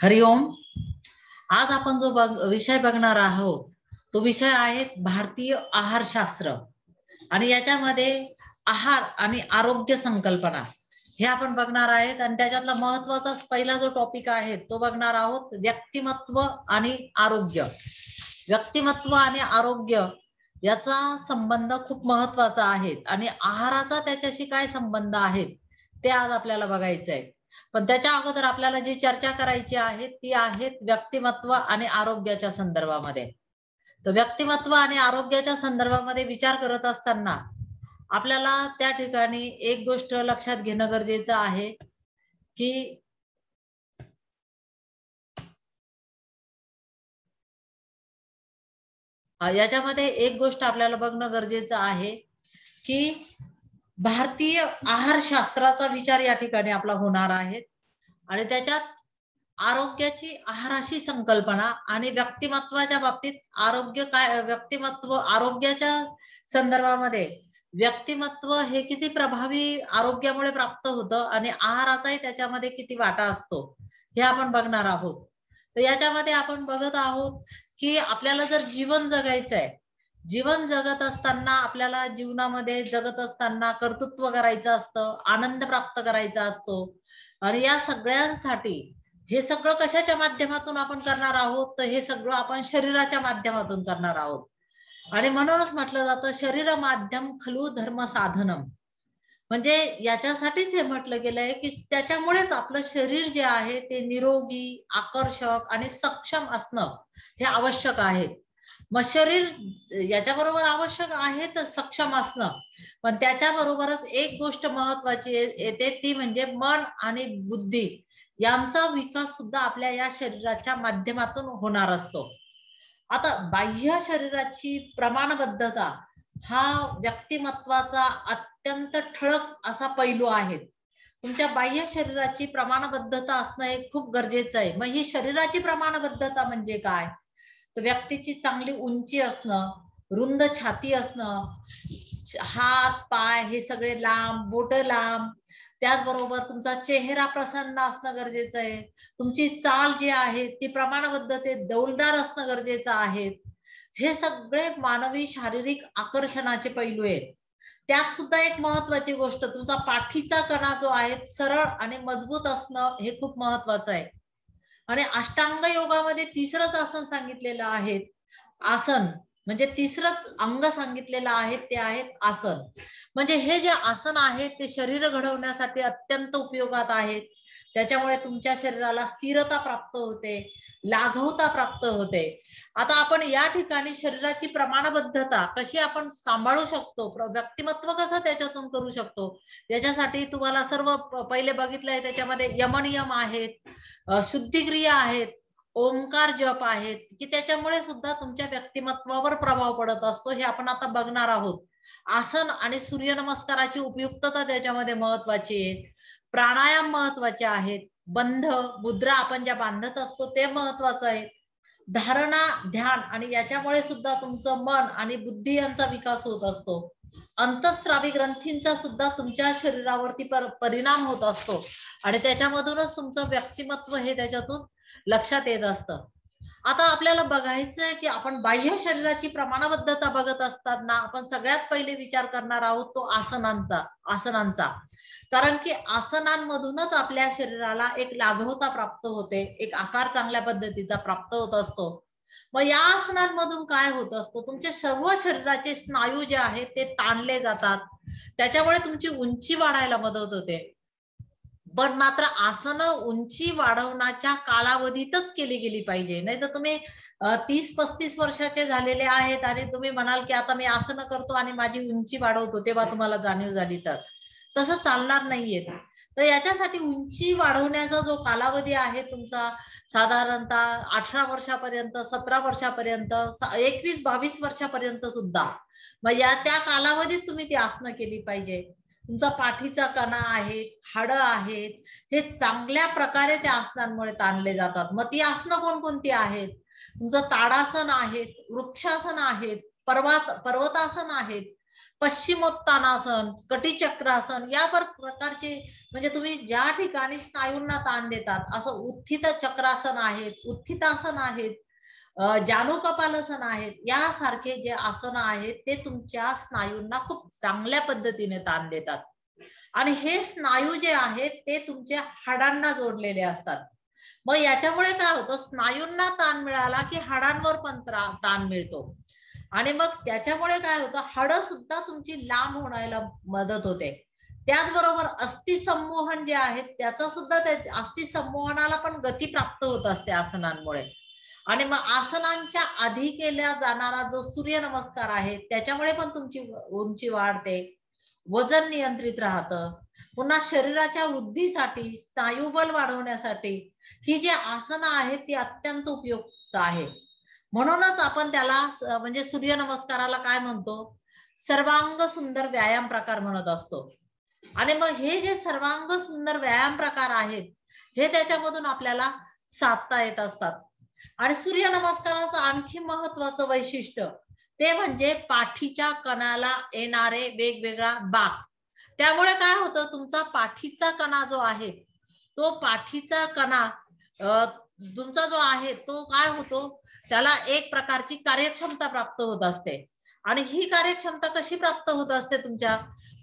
हरिओम। आज आपण जो विषय बघणार आहोत तो विषय आहे भारतीय आहारशास्त्र आणि याच्यामध्ये आहार आणि आरोग्य संकल्पना हे आपण बघणार आहेत। आणि त्याच्यातला महत्त्वाचा पहिला जो टॉपिक आहे तो बघणार आहोत व्यक्तिमत्व आणि आरोग्य। व्यक्तिमत्व आणि आरोग्य याचा संबंध खूप महत्त्वाचा आहे आणि आहाराचा त्याच्याशी काय संबंध आहे ते आज आपल्याला बघायचं आहे। पण त्याच्या अगोदर आपल्याला जी चर्चा करायची आहे ती आहे व्यक्तिमत्व आणि आरोग्याच्या संदर्भामध्ये। तर व्यक्तिमत्व आणि आरोग्याच्या संदर्भामध्ये विचार करत असताना आपल्याला त्या ठिकाणी एक गोष्ट लक्षात घेणं गरजेचं आहे की याच्यामध्ये एक गोष्ट आपल्याला बघणं गरजेचं आहे की भारतीय आहारशास्त्राचा विचार या ठिकाणी आपला होणार आहे आणि त्याच्यात आरोग्याची आहाराशी संकल्पना आणि व्यक्तिमत्वाच्या बाबतीत आरोग्य काय, व्यक्तिमत्व आरोग्याच्या संदर्भामध्ये व्यक्तिमत्व हे किती प्रभावी आरोग्यामुळे प्राप्त होतं आणि आहाराचाही त्याच्यामध्ये किती वाटा असतो हे आपण बघणार आहोत। तर याच्यामध्ये आपण बघत आहोत की आपल्याला जर जीवन जगायचं आहे, जीवन जगत असताना आपल्याला जीवनामध्ये जगत असताना कर्तृत्व करायचं असतं, आनंद प्राप्त करायचा असतो आणि या सगळ्यांसाठी हे सगळं कशाच्या माध्यमातून आपण करणार आहोत तर हे सगळं आपण शरीराच्या माध्यमातून करणार आहोत। आणि म्हणूनच म्हटलं जातं शरीर माध्यम खलु धर्म साधनम, म्हणजे याच्यासाठीच हे म्हटलं गेलंय की त्याच्यामुळेच आपलं शरीर जे आहे ते निरोगी, आकर्षक आणि सक्षम असणं हे आवश्यक आहे। मग शरीर याच्याबरोबर आवश्यक आहे तर सक्षम असणं, पण त्याच्याबरोबरच एक गोष्ट महत्वाची येते ती म्हणजे मन आणि बुद्धी यांचा विकास सुद्धा आपल्या या शरीराच्या माध्यमातून होणार असतो। आता बाह्य शरीराची प्रमाणबद्धता हा व्यक्तिमत्वाचा अत्यंत ठळक असा पैलू आहे। तुमच्या बाह्य शरीराची प्रमाणबद्धता असणं हे खूप गरजेचं आहे। मग ही शरीराची प्रमाणबद्धता म्हणजे काय तर व्यक्तीची चांगली उंची असणं, रुंद छाती असणं, हात पाय हे सगळे लांब, बोट लांब, त्याचबरोबर तुमचा चेहरा प्रसन्न असणं गरजेचं आहे, तुमची चाल जी आहे ती प्रमाणबद्धतेत डौलदार असणं गरजेचं आहे। हे सगळे मानवी शारीरिक आकर्षणाचे पैलू आहेत। त्यात सुद्धा एक महत्वाची गोष्ट तुमचा पाठीचा कणा जो आहे सरळ आणि मजबूत असणं हे खूप महत्वाचं आहे। आणि अष्टांग योगामध्ये तिसरंच आसन सांगितलेलं आहे आसन, म्हणजे तिसरंच अंग सांगितलेलं आहे ते आहे आसन। म्हणजे हे जे आसन आहे ते शरीर घडवण्यासाठी अत्यंत उपयोगात आहेत। त्याच्यामुळे तुमच्या शरीराला स्थिरता प्राप्त होते, लाघवता प्राप्त होते। आता आपण या ठिकाणी शरीराची प्रमाणबद्धता कशी आपण सांभाळू शकतो, व्यक्तिमत्व कसं त्याच्यातून करू शकतो याच्यासाठी तुम्हाला सर्व पहिले बघितलंय त्याच्यामध्ये यमनियम आहेत, शुद्धिक्रिया आहेत, ओंकार जप आहेत की त्याच्यामुळे सुद्धा तुमच्या व्यक्तिमत्वावर प्रभाव पडत असतो। हे आपण आता बघणार आहोत। आसन आणि सूर्यनमस्काराची उपयुक्तता त्याच्यामध्ये महत्वाची आहे, प्राणायाम महत्वाचे आहेत, बंध मुद्रा आपण ज्या बांधत असतो ते महत्वाचं आहे, धारणा ध्यान आणि याच्यामुळे सुद्धा तुमचं मन आणि बुद्धी यांचा विकास होत असतो, अंतःस्रावी ग्रंथींचा सुद्धा तुमच्या शरीरावरती परिणाम होत असतो आणि त्याच्यामधूनच तुमचं व्यक्तिमत्व हे त्याच्यातून लक्षात येत असतं। आता आपल्याला बघायचं आहे की आपण बाह्य शरीराची प्रमाणबद्धता बघत असताना आपण सगळ्यात पहिले विचार करणार आहोत तो आसनांचा, कारण की आसनांमधूनच आपल्या शरीराला एक लाघवता प्राप्त होते, एक आकार चांगल्या पद्धतीचा प्राप्त होत असतो। मग या आसनांमधून काय होत असतं, तुमच्या सर्व शरीराचे स्नायू जे आहेत ते ताणले जातात, त्याच्यामुळे तुमची उंची वाढायला मदत होते। पण मात्र आसन उंची वाढवण्याच्या कालावधीतच केली गेली पाहिजे, नाही तर तुम्ही 30-35 वर्षाचे झालेले आहेत आणि तुम्ही म्हणाल की आता मी आसन करतो आणि माझी उंची वाढवतो तेव्हा तुम्हाला जाणीव झाली तर तसं चालणार नाहीये। तर याच्यासाठी उंची वाढवण्याचा जो कालावधी आहे तुमचा साधारणतः 18 वर्षापर्यंत, 17 वर्षापर्यंत, 21-22 वर्षापर्यंत सुद्धा, मग या त्या कालावधीत तुम्ही ती आसनं केली पाहिजे। तुमचा पाठीचा कणा आहे, हाडं आहेत, हे चांगल्या प्रकारे त्या आसनांमुळे ताणले जातात। मग ती आसनं कोणकोणती आहेत, तुमचं ताडासन आहेत, वृक्षासन आहेत, पर्वतासन आहेत, पश्चिमोत्तानासन, कटिचक्रासन या प्रकारचे म्हणजे तुम्ही ज्या ठिकाणी स्नायूंना ताण देतात, असं उत्थित चक्रासन आहेत, उत्थितासन आहेत, जानु कपालासन आहेत, यासारखे जे आसन आहेत ते तुमच्या स्नायूंना खूप चांगल्या पद्धतीने ताण देतात. आणि हे स्नायू जे आहेत ते तुमच्या हाडांना जोडलेले असतात. मग याच्यामुळे काय होतं, स्नायूंना ताण मिळाला की हाडांवर पण ताण मिळतो. आणि मग त्याच्यामुळे काय होतं, हाडं सुद्धा तुमची लांब होण्याला मदत होते. त्याचबरोबर अस्थि संमोहन जे आहे त्याचा सुद्धा अस्थि संमोहनाला पण गती प्राप्त होत असते आसनांमुळे. आणि मग आसनांच्या आधी केला जाणारा जो सूर्य नमस्कार आहे त्याच्यामुळे पण तुमची उंची वाढते, वजन नियंत्रित राहतं. पुन्हा शरीराच्या वृद्धीसाठी, स्नायुबल वाढवण्यासाठी ही जी आसनं आहेत ती अत्यंत उपयुक्त आहे. म्हणूनच आपण त्याला म्हणजे सूर्य नमस्काराला काय म्हणतो, सर्वांग सुंदर व्यायाम प्रकार म्हणत असतो. आणि मग हे जे सर्वांग सुंदर व्यायाम प्रकार आहेत हे त्याच्यामधून आपल्याला साधता येत असतात. आणि सूर्य नमस्काराचं आणखी महत्वाचं वैशिष्ट्य ते म्हणजे पाठीच्या कणाला येणारे वेगवेगळा बाक. त्यामुळे काय होतं, तुमचा पाठीचा कणा जो आहे तो पाठीचा कणा तुमचा जो आहे तो काय होतो, त्याला एक प्रकारची कार्यक्षमता प्राप्त होत असते. आणि ही कार्यक्षमता कशी प्राप्त होत असते, तुमच्या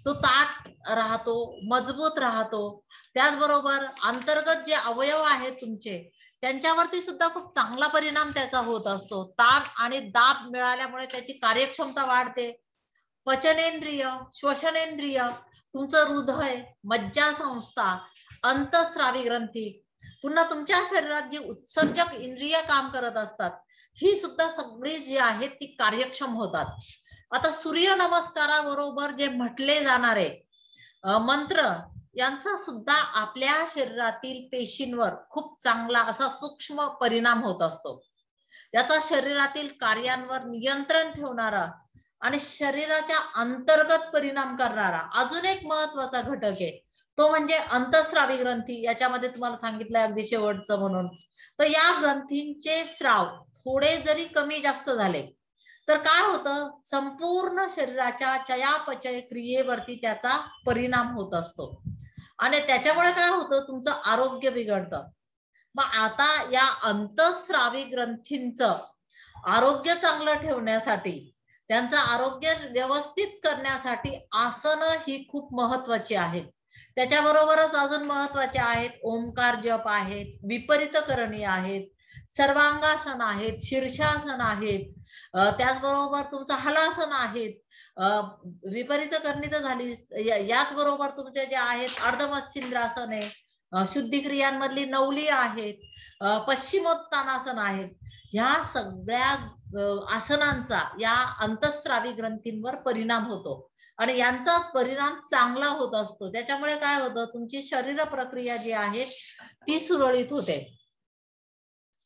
तो ताठ राहतो, मजबूत राहतो. त्याचबरोबर अंतर्गत जे अवयव आहेत तुमचे त्यांच्यावरती सुद्धा खूप चांगला परिणाम त्याचा होत असतो. ताण आणि दाब मिळाल्यामुळे त्याची कार्यक्षमता वाढते. पचनेंद्रिय, श्वसनेंद्रिय, तुमचं हृदय, मज्जासंस्था, अंतःस्रावी ग्रंथी, पुन्हा तुमच्या शरीरात जी उत्सर्जक इंद्रिय काम करत असतात ही सुद्धा सगळी जी आहेत ती कार्यक्षम होतात. आता सूर्य नमस्काराबरोबर जे म्हटले जाणारे मंत्र यांचा सुद्धा आपल्या शरीरातील पेशींवर खूप चांगला असा सूक्ष्म परिणाम होत असतो. याचा शरीरातील कार्यांवर नियंत्रण ठेवणारा आणि शरीराच्या अंतर्गत परिणाम करणारा अजून एक महत्वाचा घटक आहे, तो म्हणजे अंतःस्रावी ग्रंथी. याच्यामध्ये तुम्हाला सांगितलं अगदी शेवटचं म्हणून, तर या ग्रंथींचे स्राव थोडे जरी कमी जास्त झाले तर काय होतं, संपूर्ण शरीराच्या चयापचय क्रियेवरती त्याचा परिणाम होत असतो. आणि त्याच्यामुळे काय होतं, तुमचं आरोग्य बिघडतं. मग आता या अंतःस्रावी ग्रंथींचं आरोग्य चांगलं ठेवण्यासाठी, त्यांचं आरोग्य व्यवस्थित करण्यासाठी आसनं ही खूप महत्वाची आहेत. त्याच्याबरोबरच अजून महत्वाचे आहेत ओंकार जप आहेत, विपरीत करणी आहेत, सर्वांगासन आहेत, शीर्षासन आहेत, त्याचबरोबर तुमचं हलासन आहेत, विपरीत करणी तर झाली, याचबरोबर तुमचे जे आहेत अर्धमत्स्येंद्रासन आहे, शुद्धी क्रियांमधली नवली आहेत, पश्चिमोत्तानासन आहेत. ह्या सगळ्या आसनांचा या अंतःस्रावी ग्रंथींवर परिणाम होतो आणि यांचा परिणाम चांगला होत असतो. त्याच्यामुळे काय होतं, तुमची शरीर प्रक्रिया जी आहे ती सुरळीत होते.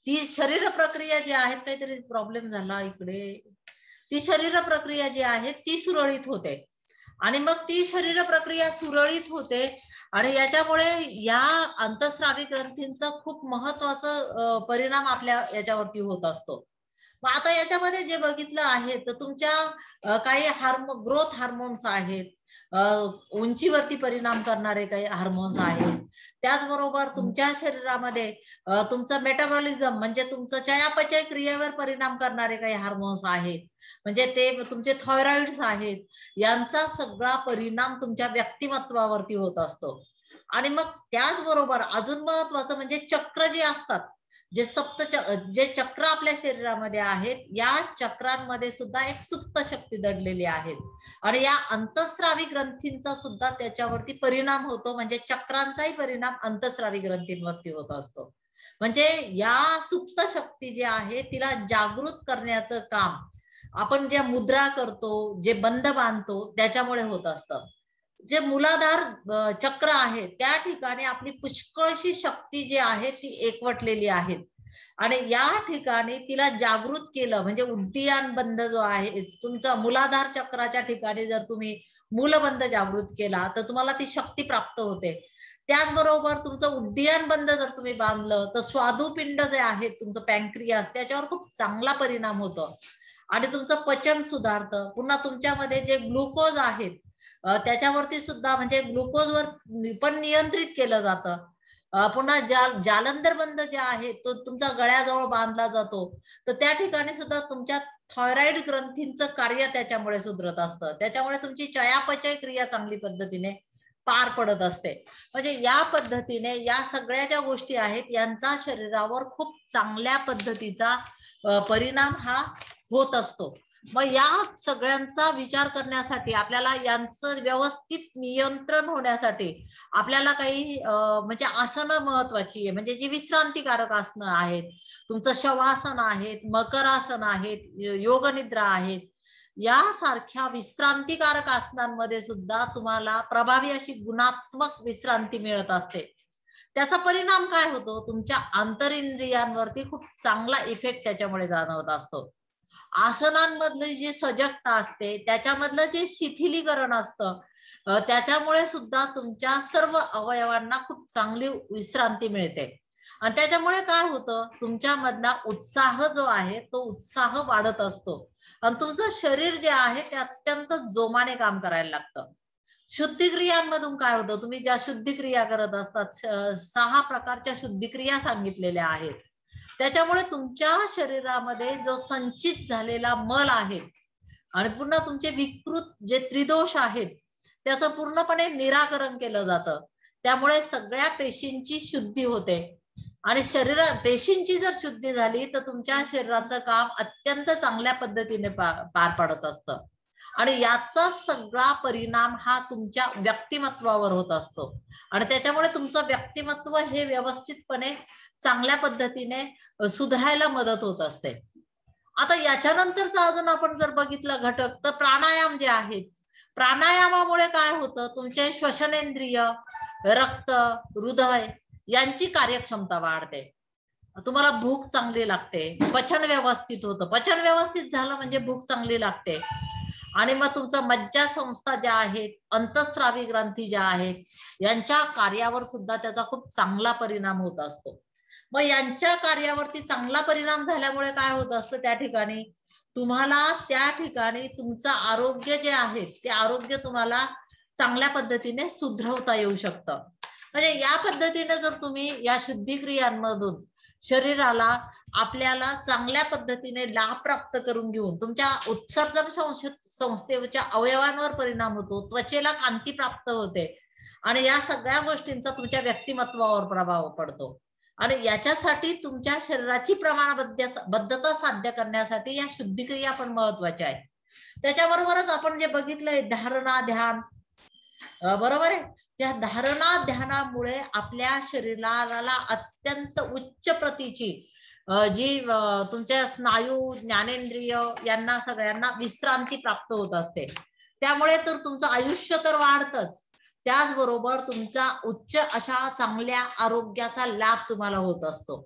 ती शरीर प्रक्रिया जी आहे, काहीतरी प्रॉब्लेम झाला इकडे, ती शरीर प्रक्रिया जी आहे ती सुरळीत होते. आणि मग ती शरीर प्रक्रिया सुरळीत होते आणि याच्यामुळे या अंतःस्रावी ग्रंथींचा खूप महत्वाचा परिणाम आपल्या याच्यावरती होत असतो. मग आता याच्यामध्ये जे बघितलं आहे तर तुमच्या काही ग्रोथ हार्मोन्स आहेत, उंचीवरती परिणाम करणारे काही हार्मोन्स आहेत. त्याचबरोबर तुमच्या शरीरामध्ये तुमचं मेटाबॉलिझम म्हणजे तुमचं चयापचय क्रियेवर परिणाम करणारे काही हार्मोन्स आहेत, म्हणजे ते तुमचे थायरॉइड्स आहेत. यांचा सगळा परिणाम तुमच्या व्यक्तिमत्वावरती होत असतो. आणि मग त्याचबरोबर अजून महत्वाचं म्हणजे चक्र जे असतात, जे चक्र आपल्या शरीरामध्ये आहेत, या चक्रांमध्ये सुद्धा एक सुप्त शक्ती दडलेली आहे आणि या अंतःस्रावी ग्रंथींचा सुद्धा त्याच्यावरती परिणाम होतो. म्हणजे चक्रांचाही परिणाम अंतःस्रावी ग्रंथींवरती होत असतो. म्हणजे या सुप्त शक्ती जी आहे तिला जागृत करण्याचं काम आपण ज्या मुद्रा करतो, जे बंद बांधतो त्याच्यामुळे होत असतं. जे मूलाधार चक्र आहे त्या ठिकाणी आपली पुष्कळशी शक्ती जी आहे ती एकवटलेली आहे आणि या ठिकाणी तिला जागृत केलं म्हणजे उद्दीयान बंद जो आहे तुमचा मूलाधार चक्राच्या ठिकाणी जर तुम्ही मूलबंध जागृत केला तर तुम्हाला ती शक्ती प्राप्त होते. त्याचबरोबर तुमचं उद्दीयान बंद जर तुम्ही बांधलं तर स्वादुपिंड जे आहे तुमचं पॅनक्रियास त्याच्यावर खूप चांगला परिणाम होतो आणि तुमचं पचन सुधारतं. पुन्हा तुमच्यामध्ये जे ग्लुकोज आहेत त्याच्यावरती सुद्धा म्हणजे ग्लुकोजवर पण नियंत्रित केलं जातं. पुन्हा जालंधर बंद जे आहे तो तुमचा गळ्याजवळ बांधला जातो, तर त्या ठिकाणी सुद्धा तुमच्या थायरॉइड ग्रंथींचं कार्य त्याच्यामुळे सुधरत असतं. त्याच्यामुळे तुमची चयापचय क्रिया चांगली पद्धतीने पार पडत असते. म्हणजे या पद्धतीने या सगळ्या ज्या गोष्टी आहेत यांचा शरीरावर खूप चांगल्या पद्धतीचा परिणाम हा होत असतो. मग या सगळ्यांचा विचार करण्यासाठी आपल्याला यांचं व्यवस्थित नियंत्रण होण्यासाठी आपल्याला काही म्हणजे आसनं महत्वाची आहे, म्हणजे जी विश्रांतीकारक आसनं आहेत, तुमचं शवासन आहेत, मकरासन आहेत, योगनिद्रा आहेत, यासारख्या विश्रांतीकारक आसनांमध्ये सुद्धा तुम्हाला प्रभावी अशी गुणात्मक विश्रांती मिळत असते. त्याचा परिणाम काय होतो, तुमच्या आंतरिंद्रियांवरती खूप चांगला इफेक्ट त्याच्यामुळे जाणवत असतो. आसनांमधली जी सजगता असते, त्याच्यामधलं जे शिथिलीकरण असतं, त्याच्यामुळे सुद्धा तुमच्या सर्व अवयवांना खूप चांगली विश्रांती मिळते. आणि त्याच्यामुळे काय होतं, तुमच्या मधला उत्साह जो आहे तो उत्साह वाढत असतो आणि तुमचं शरीर जे आहे ते अत्यंत जोमाने काम करायला लागतं. शुद्धिक्रियांमधून काय होतं, तुम्ही ज्या शुद्धिक्रिया करत असतात, 6 प्रकारच्या शुद्धिक्रिया सांगितलेल्या आहेत, त्याच्यामुळे तुमच्या शरीरामध्ये जो संचित झालेला मल आहे आणि पुन्हा तुमचे विकृत जे त्रिदोष आहेत त्याचं पूर्णपणे निराकरण केलं जातं. त्यामुळे सगळ्या पेशींची शुद्धी होते आणि पेशींची जर शुद्धी झाली तर तुमच्या शरीराचं काम अत्यंत चांगल्या पद्धतीने पार पडत असतं आणि याचा सगळा परिणाम हा तुमच्या व्यक्तिमत्वावर होत असतो आणि त्याच्यामुळे तुमचं व्यक्तिमत्व हे व्यवस्थितपणे चांगल्या पद्धतीने सुधारायला मदत होत असते. आता याच्यानंतरचा अजून आपण जर बघितलं घटक तर प्राणायाम जे आहेत, प्राणायामामुळे काय होतं, तुमचे श्वसनेंद्रिय, रक्त, हृदय यांची कार्यक्षमता वाढते, तुम्हाला भूक चांगली लागते, पचन व्यवस्थित होतं, पचन व्यवस्थित झालं म्हणजे भूक चांगली लागते आणि मग तुमचं मज्जा संस्था ज्या आहेत, अंतःस्रावी ग्रंथी ज्या आहेत यांच्या कार्यावर सुद्धा त्याचा खूप चांगला परिणाम होत असतो. मग यांच्या कार्यावरती चांगला परिणाम झाल्यामुळे काय होत असतं, त्या ठिकाणी तुम्हाला त्या ठिकाणी तुमचं आरोग्य जे आहे ते आरोग्य तुम्हाला चांगल्या पद्धतीने सुधरवता येऊ शकतं. म्हणजे या पद्धतीने जर तुम्ही या शुद्धिक्रियांमधून शरीराला आपल्याला चांगल्या पद्धतीने लाभ प्राप्त करून घेऊन तुमच्या उत्सर्जन संस्थेच्या अवयवांवर परिणाम होतो, त्वचेला कांती प्राप्त होते आणि या सगळ्या गोष्टींचा तुमच्या व्यक्तिमत्वावर प्रभाव पडतो आणि याच्यासाठी तुमच्या शरीराची प्रमाणबद्धता साध्य करण्यासाठी या शुद्धिक्रिया पण महत्वाच्या आहे. त्याच्याबरोबरच आपण जे बघितलंय धारणा ध्यान, बरोबर आहे, त्या धारणा ध्यानामुळे आपल्या शरीराला अत्यंत उच्च प्रतीची जी तुमच्या स्नायू, ज्ञानेंद्रिय यांना सगळ्यांना विश्रांती प्राप्त होत असते. त्यामुळे तर तुमचं आयुष्य तर वाढतच, त्याचबरोबर तुमचा उच्च अशा चांगल्या आरोग्याचा लाभ तुम्हाला होत असतो.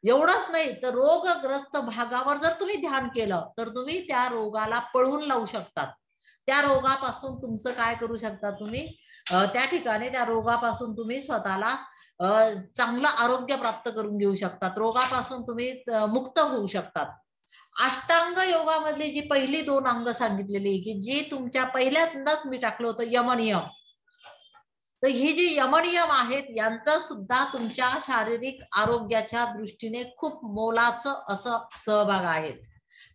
एवढंच नाही तर रोगग्रस्त भागावर जर तुम्ही ध्यान केलं तर तुम्ही त्या रोगाला पळवून लावू शकतात. त्या रोगापासून तुमचं काय करू शकता, तुम्ही त्या ठिकाणी त्या रोगापासून तुम्ही स्वतःला चांगलं आरोग्य प्राप्त करून घेऊ शकतात, रोगापासून तुम्ही मुक्त होऊ शकतात. अष्टांग योगामधली जी पहिली 2 अंग सांगितलेली की जी तुमच्या पहिल्यांदाच मी टाकलं होतं यमनियम, तर ही जी यमनियम आहेत यांचा सुद्धा तुमच्या शारीरिक आरोग्याच्या दृष्टीने खूप मोलाचं असं सहभाग आहेत.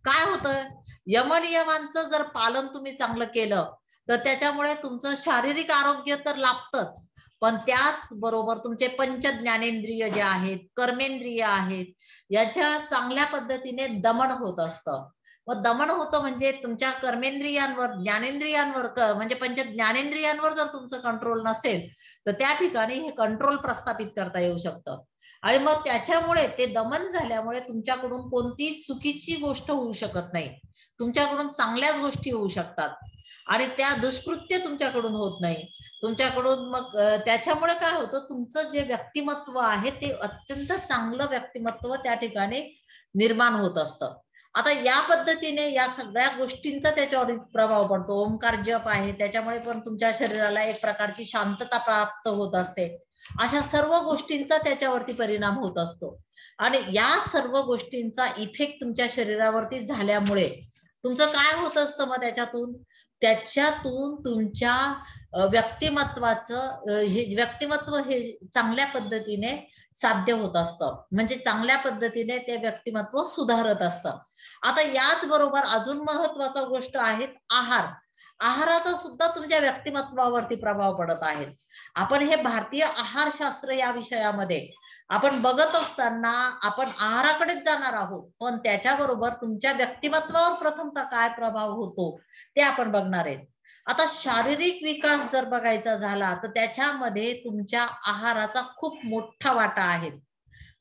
काय होतं, यमनियमांचं जर पालन तुम्ही चांगलं केलं तर त्याच्यामुळे तुमचं शारीरिक आरोग्य तर लाभतच, पण त्याच बरोबर तुमचे पंच ज्ञानेंद्रिय जे आहेत, कर्मेंद्रिय आहेत, याच्या चांगल्या पद्धतीने दमन होत असतं. मग दमन होतं म्हणजे तुमच्या कर्मेंद्रियांवर, ज्ञानेंद्रियांवर म्हणजे पंच ज्ञानेंद्रियांवर जर तुमचं कंट्रोल नसेल तर त्या ठिकाणी हे कंट्रोल प्रस्थापित करता येऊ शकतं आणि मग त्याच्यामुळे ते दमन झाल्यामुळे तुमच्याकडून कोणतीही चुकीची गोष्ट होऊ शकत नाही, तुमच्याकडून चांगल्याच गोष्टी होऊ शकतात आणि त्या दुष्कृत्य तुमच्याकडून होत नाही तुमच्याकडून. मग त्याच्यामुळे काय होतं, तुमचं जे व्यक्तिमत्व आहे ते अत्यंत चांगलं व्यक्तिमत्व त्या ठिकाणी निर्माण होत असतं. आता या पद्धतीने या सगळ्या गोष्टींचा त्याच्यावर प्रभाव पडतो. ओंकार जप आहे त्याच्यामुळे पण तुमच्या शरीराला एक प्रकारची शांतता प्राप्त होत असते. अशा सर्व गोष्टींचा त्याच्यावरती परिणाम होत असतो आणि या सर्व गोष्टींचा इफेक्ट तुमच्या शरीरावरती झाल्यामुळे तुमचं काय होत असतं, मग त्याच्यातून त्याच्यातून तुमच्या व्यक्तिमत्वाचं व्यक्तिमत्व हे चांगल्या पद्धतीने साध्य होत असतं, म्हणजे चांगल्या पद्धतीने ते व्यक्तिमत्व सुधारत असतं. आता याच बरोबर अजून महत्वाचा गोष्ट आहे आहार. आहाराचा सुद्धा तुमच्या व्यक्तिमत्वावरती प्रभाव पडत आहे. आपण हे भारतीय आहारशास्त्र या विषयामध्ये आपण बघत असताना आपण आहाराकडेच जाणार आहोत, पण त्याच्याबरोबर तुमच्या व्यक्तिमत्वावर प्रथमतः काय प्रभाव होतो ते आपण बघणार आहेत. आता शारीरिक विकास जर बघायचा झाला तर त्याच्यामध्ये तुमच्या आहाराचा खूप मोठा वाटा आहे.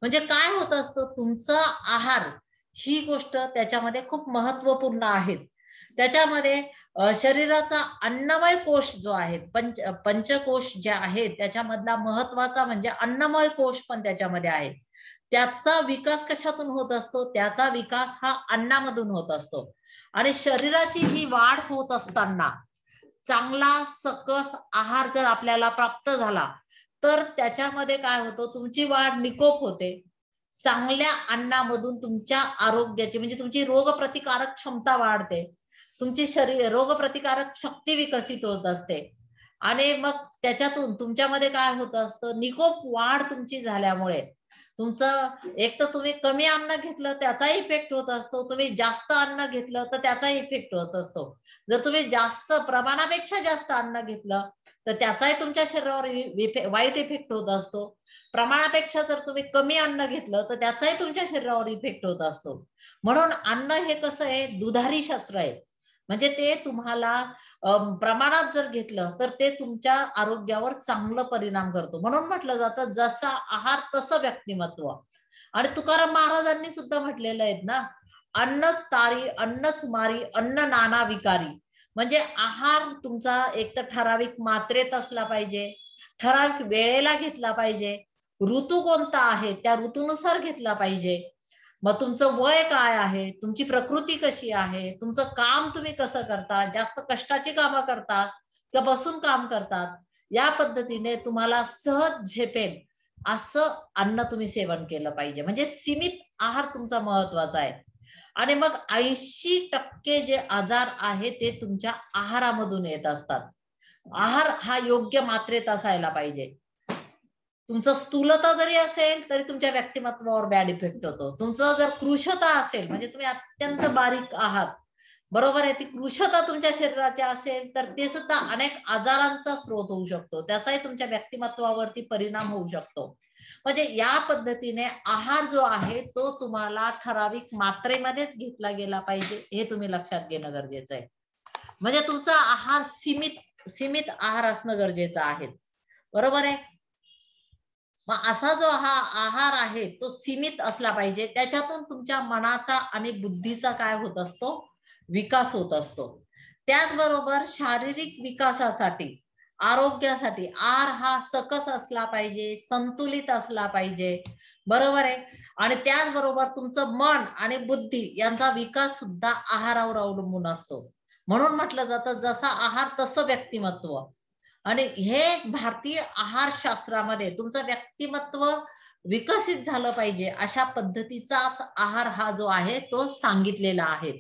म्हणजे काय होत असतं, तुमचा आहार ही गोष्ट त्याच्यामध्ये खूप महत्वपूर्ण आहे. त्याच्यामध्ये शरीराचा अन्नमय कोश जो आहे, पंचकोश जे आहेत त्याच्यामधला महत्वाचा म्हणजे अन्नमय कोश पण त्याच्यामध्ये आहे. त्याचा विकास कशातून होत असतो? त्याचा विकास हा अन्नामधून होत असतो. आणि शरीराची ही वाढ होत असताना चांगला सकस आहार जर आपल्याला प्राप्त झाला तर त्याच्यामध्ये काय होतं, तुमची वाढ निकोप होते. चांगल्या अन्नामधून तुमच्या आरोग्याची म्हणजे तुमची रोगप्रतिकारक क्षमता वाढते, तुमची रोगप्रतिकारक शक्ती विकसित होत असते. आणि मग त्याच्यातून तुमच्यामध्ये काय होत असतं, निकोप वाढ तुमची झाल्यामुळे तुमचं एक तर तुम्ही कमी अन्न घेतलं त्याचा इफेक्ट होत असतो, तुम्ही जास्त अन्न घेतलं तर त्याचा इफेक्ट होत असतो. जर तुम्ही जास्त प्रमाणापेक्षा जास्त अन्न घेतलं तर त्याचाही तुमच्या शरीरावर वाईट इफेक्ट होत असतो. प्रमाणापेक्षा जर तुम्ही कमी अन्न घेतलं तर त्याचाही तुमच्या शरीरावर इफेक्ट होत असतो. म्हणून अन्न हे कसं आहे, दुधारी शस्त्र आहे. म्हणजे ते तुम्हाला प्रमाणात जर घेतलं तर ते तुमच्या आरोग्यावर चांगलं परिणाम करतो. म्हणून म्हटलं जातं जसा आहार तसं व्यक्तिमत्व. आणि तुकाराम महाराजांनी सुद्धा म्हटलेलं आहे ना, अन्नच तारी अन्नच मारी अन्न नाना विकारी. म्हणजे आहार तुमचा एक तर ठराविक मात्रेत असला पाहिजे, ठराविक वेळेला घेतला पाहिजे, ऋतू कोणता आहे त्या ऋतूनुसार घेतला पाहिजे. मग तुमचं वय काय आहे, तुमची प्रकृती कशी आहे, तुमचं काम तुम्ही कसं करता, जास्त कष्टाची कामं करतात का बसून काम करतात, या पद्धतीने तुम्हाला सहज झेपेल असं अन्न तुम्ही सेवन केलं पाहिजे. म्हणजे सीमित आहार तुमचा महत्वाचा आहे. आणि मग 80% जे आजार आहेत ते तुमच्या आहारामधून येत असतात. आहार हा योग्य मात्रेत असायला पाहिजे. तुमचं स्थूलता जरी असेल तरी तुमच्या व्यक्तिमत्वावर बॅड इफेक्ट होतो. तुमचं जर कृशता असेल म्हणजे तुम्ही अत्यंत बारीक आहात, बरोबर आहे, ती कृशता तुमच्या शरीराची असेल तर ते सुद्धा अनेक आजारांचा स्रोत होऊ शकतो, त्याचाही तुमच्या व्यक्तिमत्वावरती परिणाम होऊ शकतो. म्हणजे या पद्धतीने आहार जो आहे तो तुम्हाला ठराविक मात्रेमध्येच घेतला गेला पाहिजे, हे तुम्ही लक्षात घेणं गरजेचं आहे. म्हणजे तुमचा आहार सीमित आहार असणं गरजेचं आहे, बरोबर आहे. मग असा जो हा आहार आहे तो सीमित असला पाहिजे. त्याच्यातून तुमच्या मनाचा आणि बुद्धीचा काय होत असतो, विकास होत असतो. त्याचबरोबर शारीरिक विकासासाठी, आरोग्यासाठी आहार हा सकस असला पाहिजे, संतुलित असला पाहिजे, बरोबर आहे. आणि त्याचबरोबर तुमचं मन आणि बुद्धी यांचा विकास सुद्धा आहारावर अवलंबून असतो. म्हणून म्हटलं जातं जसा आहार तसं व्यक्तिमत्व. आणि हे भारतीय आहारशास्त्रामध्ये तुमचं व्यक्तिमत्व विकसित झालं पाहिजे अशा पद्धतीचाच आहार हा जो आहे तो सांगितलेला आहे.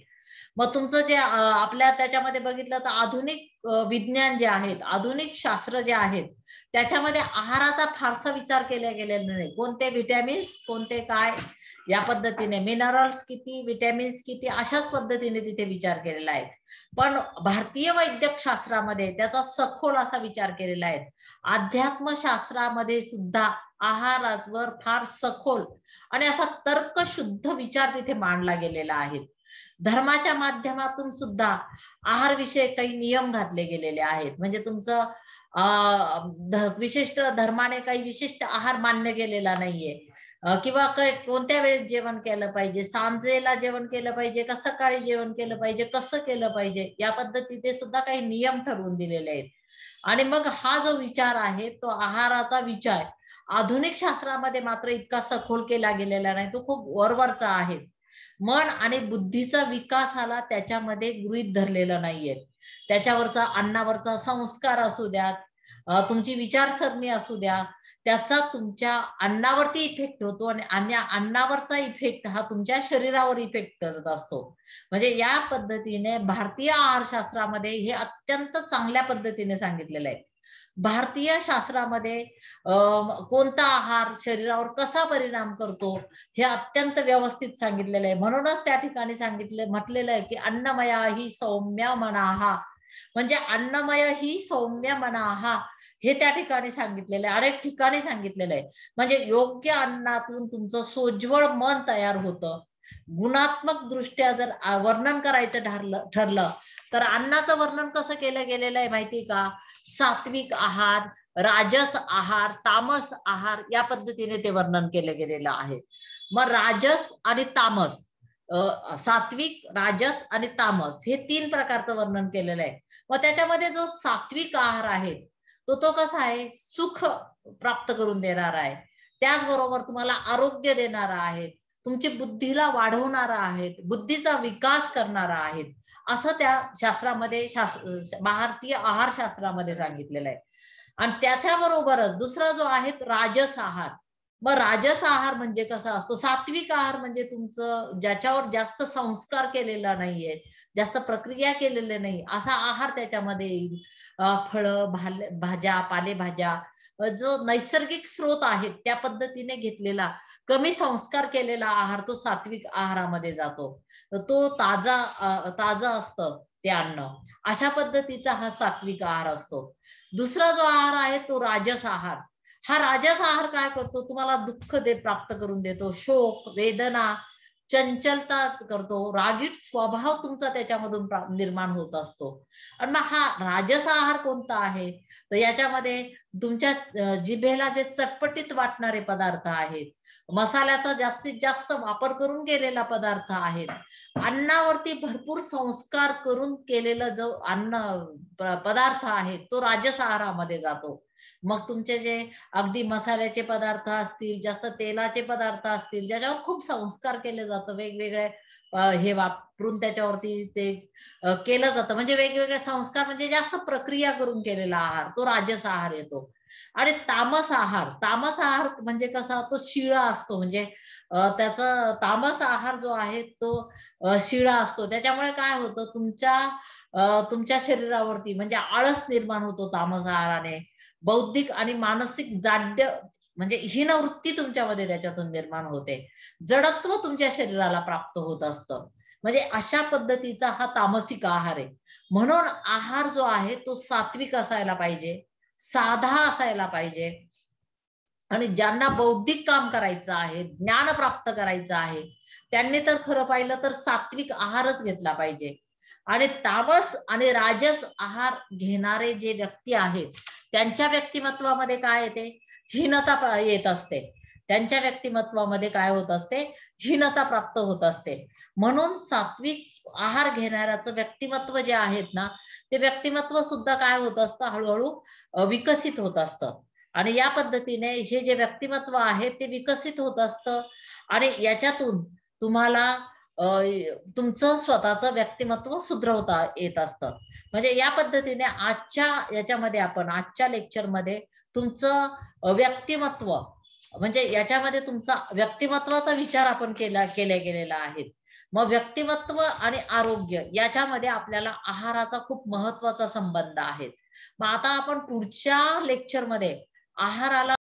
मग तुमचं जे आपल्या त्याच्यामध्ये बघितलं तर आधुनिक विज्ञान जे आहेत, आधुनिक शास्त्र जे आहेत त्याच्यामध्ये आहाराचा फारसा विचार केला गेलेला नाही. कोणते विटॅमिन्स, कोणते काय, या पद्धतीने मिनरल्स किती, विटॅमिन्स किती, अशाच पद्धतीने तिथे विचार केलेला आहे. पण भारतीय वैद्यक शास्त्रामध्ये त्याचा सखोल असा विचार केलेला आहे. अध्यात्मशास्त्रामध्ये सुद्धा आहारावर फार सखोल आणि असा तर्कशुद्ध विचार तिथे मांडला गेलेला आहे. धर्माच्या माध्यमातून सुद्धा आहार विषयी काही नियम घातले गेलेले आहेत. म्हणजे तुमचं विशिष्ट धर्माने काही विशिष्ट आहार मान्य केलेला नाहीये, किंवा कोणत्या वेळेस जेवण केलं पाहिजे, सांजेला जेवण केलं पाहिजे का सकाळी जेवण केलं पाहिजे, कसं केलं पाहिजे, या पद्धतीने सुद्धा काही नियम ठरवून दिलेले आहेत. आणि मग हा जो विचार आहे तो आहाराचा विचार आधुनिक शास्त्रामध्ये मात्र इतका सखोल केला गेलेला नाही, तो खूप वरवरचा आहे. मन आणि बुद्धीचा विकास हाला त्याच्यामध्ये गृहीत धरलेला नाहीये. त्याच्यावरचा अन्नावरचा संस्कार असू द्या, तुमची विचारसरणी असू द्या, त्याचा तुमच्या अन्नावरती इफेक्ट होतो आणि अन्नावरचा इफेक्ट हा तुमच्या शरीरावर इफेक्ट करत असतो. म्हणजे या पद्धतीने भारतीय आहारशास्त्रामध्ये हे अत्यंत चांगल्या पद्धतीने सांगितलेलं आहे. भारतीय शास्त्रामध्ये कोणता आहार शरीरावर कसा परिणाम करतो हे अत्यंत व्यवस्थित सांगितलेलं आहे. म्हणूनच त्या ठिकाणी म्हटलेलं आहे की अन्नमया ही सौम्य मनाहा, म्हणजे अन्नमय ही सौम्य मनाहा हे त्या ठिकाणी सांगितलेलं आहे, अनेक ठिकाणी सांगितलेलं आहे. म्हणजे योग्य अन्नातून तुमचं सोज्वळ मन तयार होतं. गुणात्मक दृष्ट्या जर वर्णन करायचं ठरलं तर अन्नाचं वर्णन कसं केलं गेलेलं आहे माहिती का? सात्विक आहार, राजस आहार, तामस आहार या पद्धतीने ते वर्णन केलं गेलेलं आहे. मग राजस आणि तामस, सात्विक, राजस आणि तामस हे 3 प्रकारचं वर्णन केलेलं आहे. मग त्याच्यामध्ये जो सात्विक आहार आहे तो कसा आहे? सुख प्राप्त करून देणारा आहे, त्याचबरोबर तुम्हाला आरोग्य देणारा आहे, तुमची बुद्धीला वाढवणारा आहे, बुद्धीचा विकास करणारा आहे, असं त्या शास्त्रामध्ये भारतीय आहार शास्त्रामध्ये सांगितलेलं आहे. आणि त्याच्याबरोबरच दुसरा जो आहे राजस आहार. मग राजस आहार म्हणजे कसा असतो? सात्विक आहार म्हणजे तुमचं ज्याच्यावर जास्त संस्कार केलेला नाहीये, जास्त प्रक्रिया केलेले नाही असा आहार त्याच्यामध्ये येईल. फळं, भाज्या, पालेभाज्या, जो नैसर्गिक स्रोत आहेत त्या पद्धतीने घेतलेला, कमी संस्कार केलेला आहार तो सात्विक आहारामध्ये जातो. तो ताजा असतं ते अन्न, अशा पद्धतीचा हा सात्विक आहार असतो. दुसरा जो आहार आहे तो राजस आहार. हा राजस आहार काय करतो? तुम्हाला दुःख प्राप्त करून देतो, शोक, वेदना, चंचलता करतो, रागीट स्वभाव तुमचा त्याच्यामधून निर्माण होत असतो. आणि मग हा राजस आहार कोणता आहे? तर याच्यामध्ये तुमच्या जिभेला जे चटपटीत वाटणारे पदार्थ आहेत, मसाल्याचा जास्तीत जास्त वापर करून केलेला पदार्थ आहेत, अन्नावरती भरपूर संस्कार करून केलेला जो पदार्थ आहे तो राजस आहारामध्ये जातो. मग तुमचे जे अगदी मसाल्याचे पदार्थ असतील, जास्त तेलाचे पदार्थ असतील, ज्याच्यावर खूप संस्कार केले जातं, वेगवेगळे हे वापरून त्याच्यावरती ते केलं जातं, म्हणजे वेगवेगळे संस्कार म्हणजे जास्त प्रक्रिया करून केलेला आहार तो राजस आहार येतो. आणि तामस आहार म्हणजे कसा? तो शिळा असतो. म्हणजे त्याचा तामस आहार जो आहे तो शिळा असतो. त्याच्यामुळे काय होतं? तुमच्या शरीरावरती म्हणजे आळस निर्माण होतो तामस आहाराने, बौद्धिक आणि मानसिक जाड्य म्हणजे हीनवृत्ती तुमच्यामध्ये त्याच्यातून निर्माण होते, जडत्व तुमच्या शरीराला प्राप्त होत असतं. म्हणजे अशा पद्धतीचा हा तामसिक आहार आहे. म्हणून आहार जो आहे तो सात्विक असायला पाहिजे, साधा असायला पाहिजे. आणि ज्यांना बौद्धिक काम करायचं आहे, ज्ञान प्राप्त करायचं आहे, त्यांनी तर खरं पाहिलं तर सात्विक आहारच घेतला पाहिजे. आणि तामस आणि राजस आहार घेणारे जे व्यक्ती आहेत त्यांच्या व्यक्तिमत्वामध्ये काय येते? हीनता येत असते. त्यांच्या व्यक्तिमत्वामध्ये काय होत असते? हीनता प्राप्त होत असते. म्हणून सात्विक आहार घेणाऱ्याचं व्यक्तिमत्व जे आहेत ना, ते व्यक्तिमत्व सुद्धा काय होत असतं? हळूहळू विकसित होत असतं. आणि या पद्धतीने हे जे व्यक्तिमत्व आहे ते विकसित होत असतं. आणि याच्यातून तुम्हाला तुमचं स्वतःचं व्यक्तिमत्व सुधरवता येत असतं. म्हणजे या पद्धतीने आजच्या लेक्चरमध्ये तुमचं व्यक्तिमत्व म्हणजे याच्यामध्ये तुमचा व्यक्तिमत्वाचा विचार आपण केला गेलेला आहे. मग व्यक्तिमत्व आणि आरोग्य याच्यामध्ये आपल्याला आहाराचा खूप महत्वाचा संबंध आहे. मग आता आपण पुढच्या लेक्चरमध्ये आहाराला